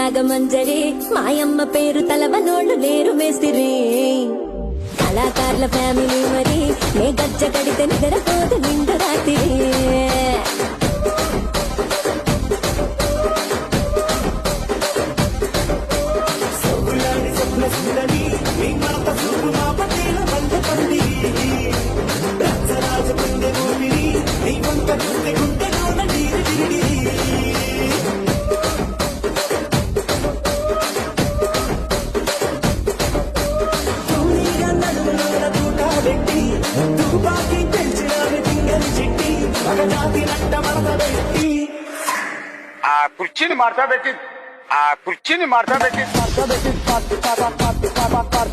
నాగమంజరి మాయమ్మ పేరు తలవనోళ్ళు లేరు మేస్తిరి కళాకారుల ఫ్యామిలీ మరి నే గజ్జ కడితే నిద్రపోదు నిండు రాత్రి ఆ కుర్చీని మార్చబెట్టి